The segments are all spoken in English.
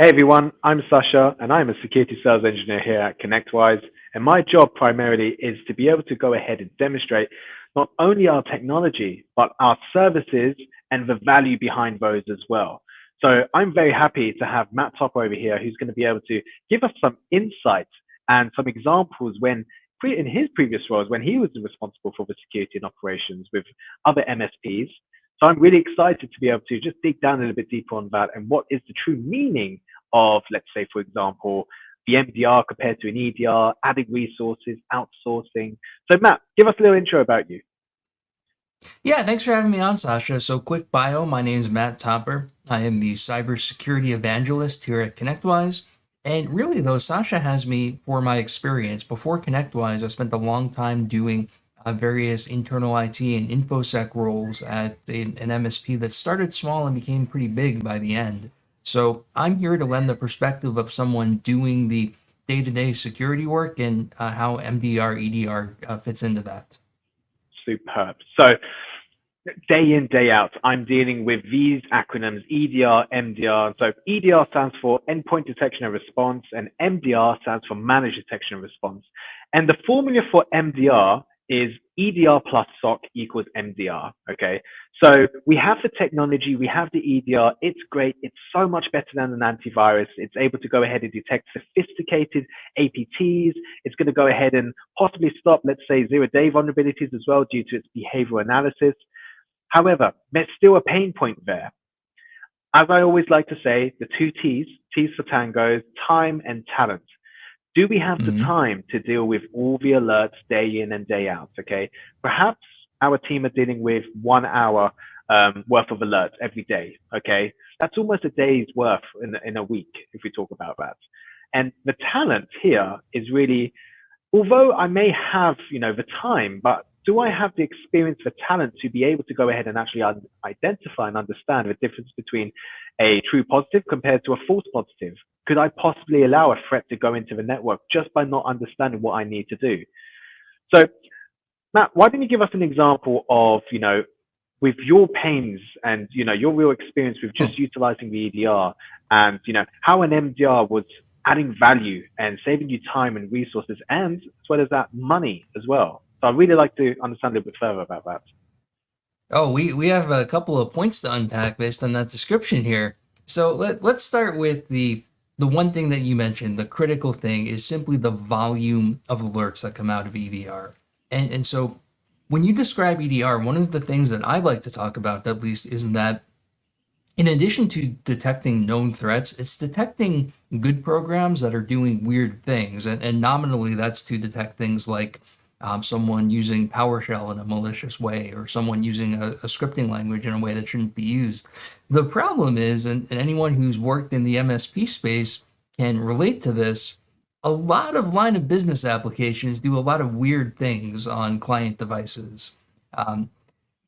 Hey everyone, I'm Sasha and I'm a security sales engineer here at ConnectWise. And my job primarily is to be able to go ahead and demonstrate not only our technology, but our services and the value behind those as well. So I'm very happy to have Matt Topper over here who's going to be able to give us some insights and some examples when in his previous roles, when he was responsible for the security and operations with other MSPs. So I'm really excited to be able to just dig down a little bit deeper on that and what is the true meaning of, let's say, for example, the MDR compared to an EDR, adding resources, outsourcing. So Matt, give us a little intro about you. Yeah, thanks for having me on, Sasha. So, quick bio. My name is Matt Topper. I am the cybersecurity evangelist here at ConnectWise. And really, though, Sasha has me for my experience. Before ConnectWise, I spent a long time doing various internal IT and InfoSec roles at an MSP that started small and became pretty big by the end. So, I'm here to lend the perspective of someone doing the day to day security work and how MDR, EDR fits into that. Superb. So day in, day out, I'm dealing with these acronyms, EDR, MDR. So EDR stands for Endpoint Detection and Response, and MDR stands for Managed Detection and Response. And the formula for MDR is EDR plus SOC equals MDR. Okay. So we have the technology, we have the EDR. It's great. It's so much better than an antivirus. It's able to go ahead and detect sophisticated APTs. It's going to go ahead and possibly stop, let's say, zero-day vulnerabilities as well due to its behavioral analysis. However, there's still a pain point there. As I always like to say, the two T's, T's for tango, time and talent. Do we have the Mhm. time to deal with all the alerts day in and day out? Okay. Perhaps our team are dealing with 1 hour worth of alerts every day. Okay. That's almost a day's worth in a week if we talk about that. And the talent here is really, although I may have, the time, but do I have the experience, the talent to be able to go ahead and actually identify and understand the difference between a true positive compared to a false positive? Could I possibly allow a threat to go into the network just by not understanding what I need to do? So, Matt, why don't you give us an example of, with your pains and, your real experience with just utilizing the EDR and, how an MDR was adding value and saving you time and resources and as well as that money as well. So I'd really like to understand a little bit further about that. Oh, we have a couple of points to unpack based on that description here. So let's start with the one thing that you mentioned. The critical thing is simply the volume of alerts that come out of EDR. And so when you describe EDR, one of the things that I like to talk about at least is that in addition to detecting known threats, it's detecting good programs that are doing weird things. And nominally, that's to detect things like someone using PowerShell in a malicious way or someone using a scripting language in a way that shouldn't be used. The problem is, and anyone who's worked in the MSP space can relate to this, a lot of line of business applications do a lot of weird things on client devices. Um,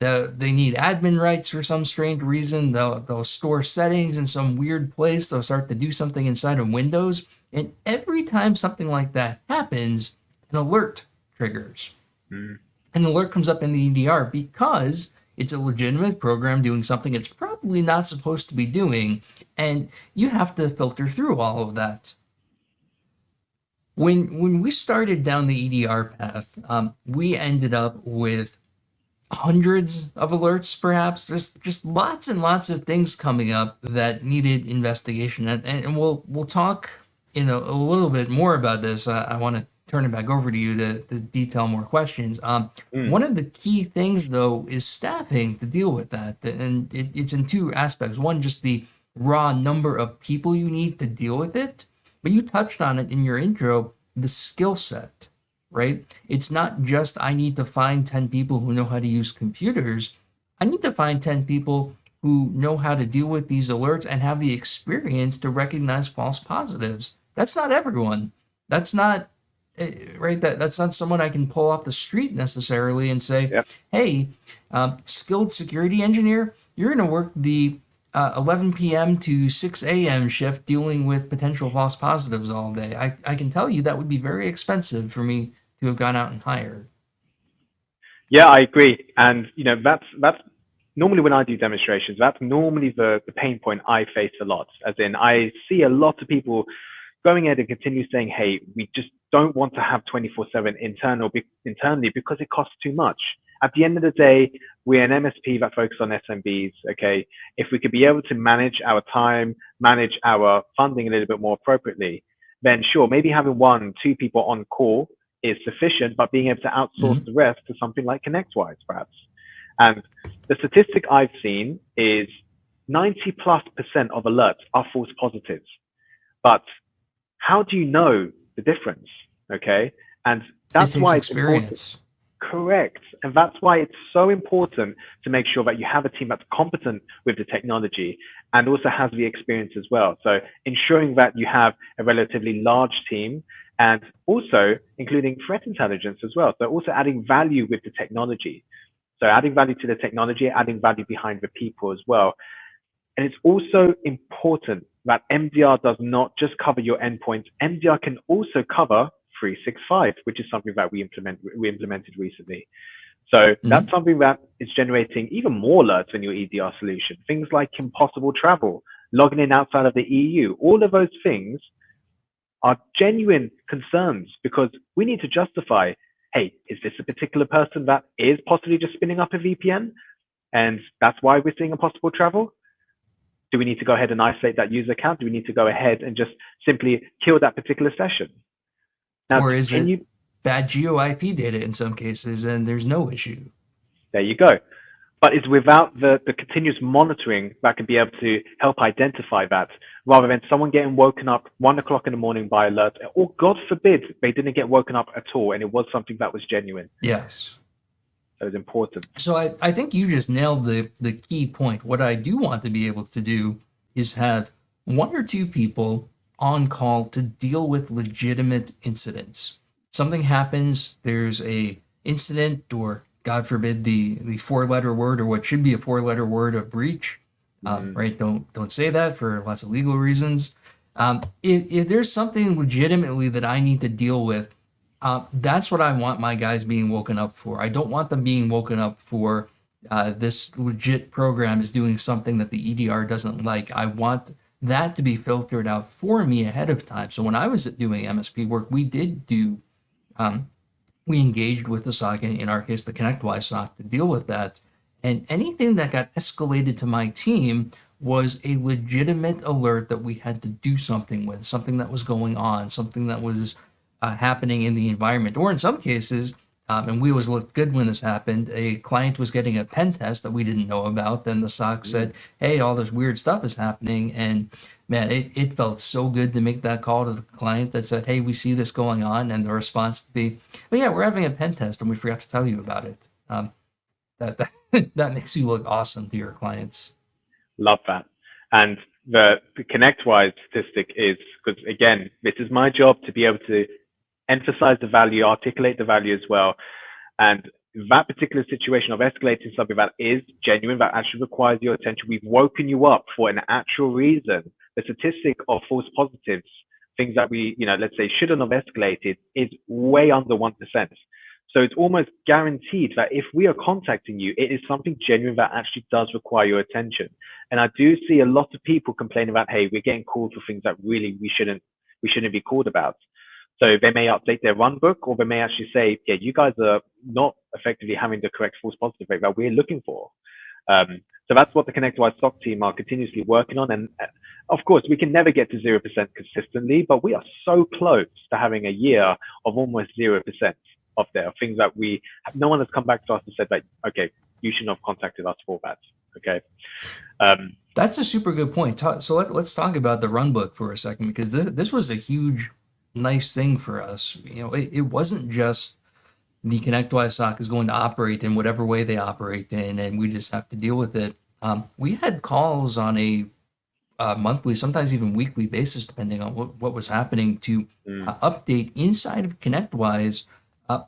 they need admin rights for some strange reason. They'll store settings in some weird place. They'll start to do something inside of Windows. And every time something like that happens, an alert triggers. Mm. An alert comes up in the EDR because it's a legitimate program doing something it's probably not supposed to be doing. And you have to filter through all of that. When we started down the EDR path, we ended up with hundreds of alerts, perhaps just lots and lots of things coming up that needed investigation, and we'll talk a little bit more about this. I want to turn it back over to you to detail more questions. Mm. One of the key things though is staffing to deal with that, and it's in two aspects. One, just the raw number of people you need to deal with it, but you touched on it in your intro, the skill set, right? It's not just I need to find 10 people who know how to use computers. I need to find 10 people who know how to deal with these alerts and have the experience to recognize false positives. That's not everyone. That's not right. That's not someone I can pull off the street necessarily and say, Yep. "Hey, skilled security engineer, you're going to work the 11 p.m. to 6 a.m. shift dealing with potential false positives all day." I can tell you that would be very expensive for me to have gone out and hired. Yeah, I agree. And that's normally when I do demonstrations, that's normally the pain point I face a lot. As in, I see a lot of people going ahead and continue saying, hey, we just don't want to have 24/7 internally because it costs too much. At the end of the day, we're an MSP that focuses on SMBs. Okay, if we could be able to manage our time, manage our funding a little bit more appropriately, then sure, maybe having 1, 2 people on call is sufficient, but being able to outsource the rest to something like ConnectWise, perhaps. And the statistic I've seen is 90+% of alerts are false positives. But how do you know the difference? Okay. And It that's takes why it's important. experience. Correct. And that's why it's so important to make sure that you have a team that's competent with the technology and also has the experience as well. So ensuring that you have a relatively large team and also including threat intelligence as well. So also adding value with the technology. So adding value to the technology, adding value behind the people as well. And it's also important that MDR does not just cover your endpoints. MDR can also cover 365, which is something that we implemented recently. So that's something that is generating even more alerts in your EDR solution. Things like impossible travel, logging in outside of the EU, all of those things are genuine concerns because we need to justify, hey, is this a particular person that is possibly just spinning up a VPN? And that's why we're seeing impossible travel? Do we need to go ahead and isolate that user account? Do we need to go ahead and just simply kill that particular session? Now, Or is it bad geo IP data in some cases and there's no issue? There you go. But it's without the continuous monitoring that can be able to help identify that, rather than someone getting woken up 1 o'clock in the morning by alert, or God forbid, they didn't get woken up at all and it was something that was genuine. Yes. So it's important. So I think you just nailed the key point. What I do want to be able to do is have 1 or 2 people on call to deal with legitimate incidents. Something happens, there's a incident, or God forbid the 4-letter word, or what should be a 4-letter word of breach. Right? Don't say that for lots of legal reasons. If there's something legitimately that I need to deal with, that's what I want my guys being woken up for. I don't want them being woken up for this legit program is doing something that the EDR doesn't like. I want that to be filtered out for me ahead of time. So when I was doing MSP work, we did do, we engaged with the SOC, in our case, the ConnectWise SOC, to deal with that. And anything that got escalated to my team was a legitimate alert that we had to do something with, something that was going on, something that was happening in the environment. Or in some cases, and we always looked good when this happened, a client was getting a pen test that we didn't know about. Then the SOC said, hey, all this weird stuff is happening. And man, it felt so good to make that call to the client that said, hey, we see this going on. And the response to be, well, yeah, we're having a pen test and we forgot to tell you about it. That that makes you look awesome to your clients. Love that. And the ConnectWise statistic is, because again, this is my job to be able to emphasize the value, articulate the value as well. And that particular situation of escalating something that is genuine, that actually requires your attention, we've woken you up for an actual reason. The statistic of false positives, things that we, let's say shouldn't have escalated, is way under 1%. So it's almost guaranteed that if we are contacting you, it is something genuine that actually does require your attention. And I do see a lot of people complaining about, hey, we're getting called for things that really we shouldn't be called about. So they may update their run book, or they may actually say, yeah, you guys are not effectively having the correct false positive rate that we're looking for. So that's what the ConnectWise SOC team are continuously working on. And of course, we can never get to 0% consistently, but we are so close to having a year of almost 0% of there, things that no one has come back to us and said that, okay, you shouldn't have contacted us for that. Okay. That's a super good point. So let's talk about the run book for a second, because this was a huge, nice thing for us. It wasn't just the ConnectWise SOC is going to operate in whatever way they operate in, and we just have to deal with it. We had calls on a monthly, sometimes even weekly basis, depending on what was happening, to update inside of ConnectWise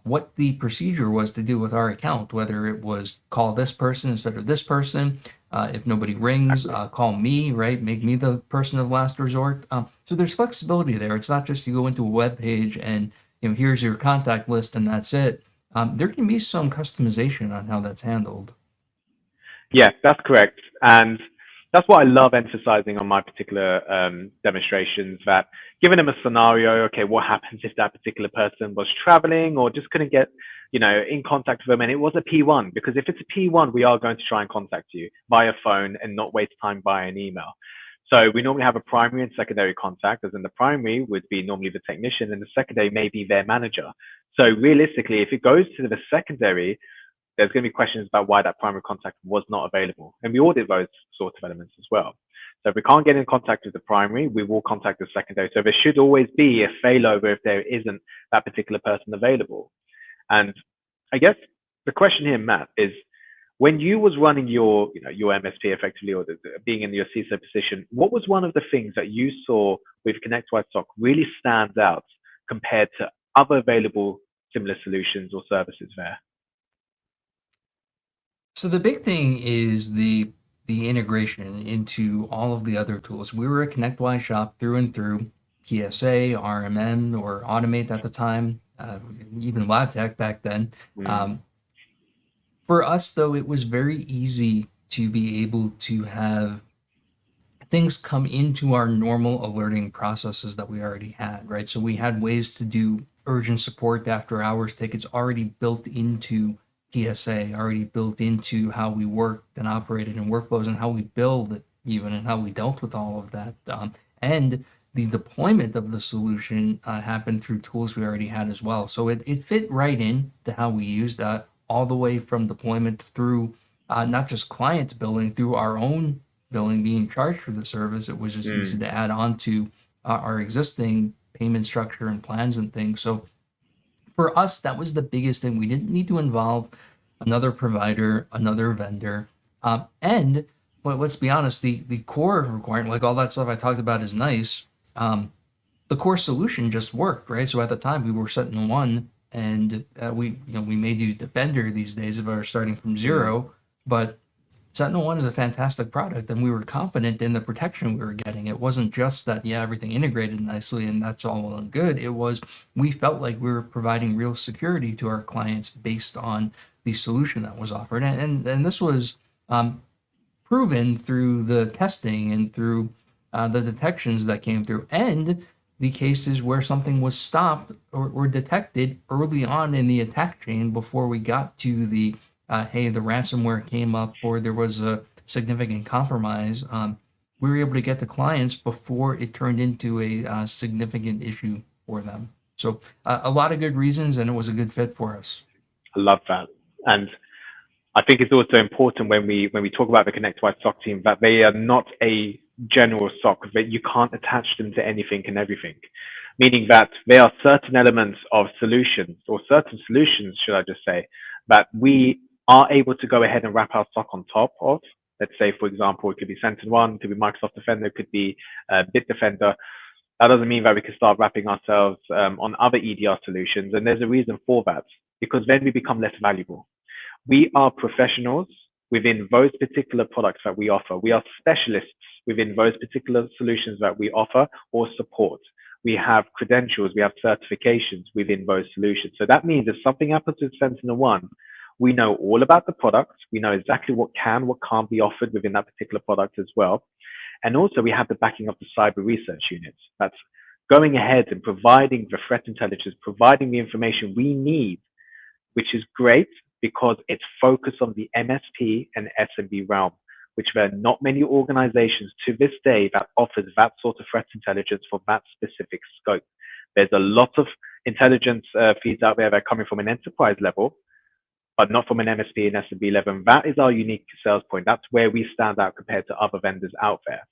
what the procedure was to deal with our account, whether it was call this person instead of this person. If nobody rings, call me, right? Make me the person of last resort. So there's flexibility there. It's not just you go into a web page and here's your contact list and that's it. There can be some customization on how that's handled. Yeah, that's correct. And that's what I love emphasizing on my particular demonstrations, that giving them a scenario, okay, what happens if that particular person was traveling or just couldn't get, in contact with them, and it was a P1, because if it's a P1, we are going to try and contact you via phone and not waste time via an email. So we normally have a primary and secondary contact, as in the primary would be normally the technician and the secondary may be their manager. So realistically, if it goes to the secondary, there's going to be questions about why that primary contact was not available. And we audit those sorts of elements as well. So if we can't get in contact with the primary, we will contact the secondary. So there should always be a failover if there isn't that particular person available. And I guess the question here, Matt, is when you was running your MSP effectively, or being in your CISO position, what was one of the things that you saw with ConnectWise SOC really stands out compared to other available similar solutions or services there? So the big thing is the integration into all of the other tools. We were a ConnectWise shop through and through, PSA, RMN, or Automate at the time, even LabTech back then. Mm, Um, for us, though, it was very easy to be able to have things come into our normal alerting processes that we already had, right? So we had ways to do urgent support after hours tickets already built into PSA, already built into how we worked and operated in workflows and how we build even and how we dealt with all of that. And the deployment of the solution happened through tools we already had as well. So it fit right in to how we used all the way from deployment through not just client billing, through our own billing being charged for the service. It was just easy mm, to add on to our existing payment structure and plans and things. So for us, that was the biggest thing. We didn't need to involve another provider, another vendor, and but let's be honest, the core requirement, like all that stuff I talked about, is nice. The core solution just worked, right? So at the time, we were Sentinel-1, and we may do Defender these days if I were starting from mm. zero, but Sentinel-1 is a fantastic product, and we were confident in the protection we were getting. It wasn't just that, yeah, everything integrated nicely and that's all well and good. It was, we felt like we were providing real security to our clients based on the solution that was offered. And this was proven through the testing and through the detections that came through, and the cases where something was stopped or detected early on in the attack chain before we got to the hey, the ransomware came up or there was a significant compromise. We were able to get the clients before it turned into a significant issue for them. So a lot of good reasons, and it was a good fit for us. I love that. And I think it's also important when we talk about the ConnectWise SOC team that they are not a general SOC, that you can't attach them to anything and everything. Meaning that there are certain elements of solutions, or certain solutions, should I just say, that we are able to go ahead and wrap our SOC on top of. Let's say, for example, it could be Sentinel-1, it could be Microsoft Defender, it could be Bitdefender. That doesn't mean that we can start wrapping ourselves on other EDR solutions. And there's a reason for that, because then we become less valuable. We are professionals within those particular products that we offer. We are specialists within those particular solutions that we offer or support. We have credentials, we have certifications within those solutions. So that means if something happens with Sentinel-1, we know all about the product. We know exactly what can, what can't be offered within that particular product as well. And also we have the backing of the cyber research units. That's going ahead and providing the threat intelligence, providing the information we need, which is great because it's focused on the MSP and SMB realm, which there are not many organizations to this day that offers that sort of threat intelligence for that specific scope. There's a lot of intelligence feeds out there that are coming from an enterprise level, but not from an MSP and SMB level. And that is our unique sales point. That's where we stand out compared to other vendors out there.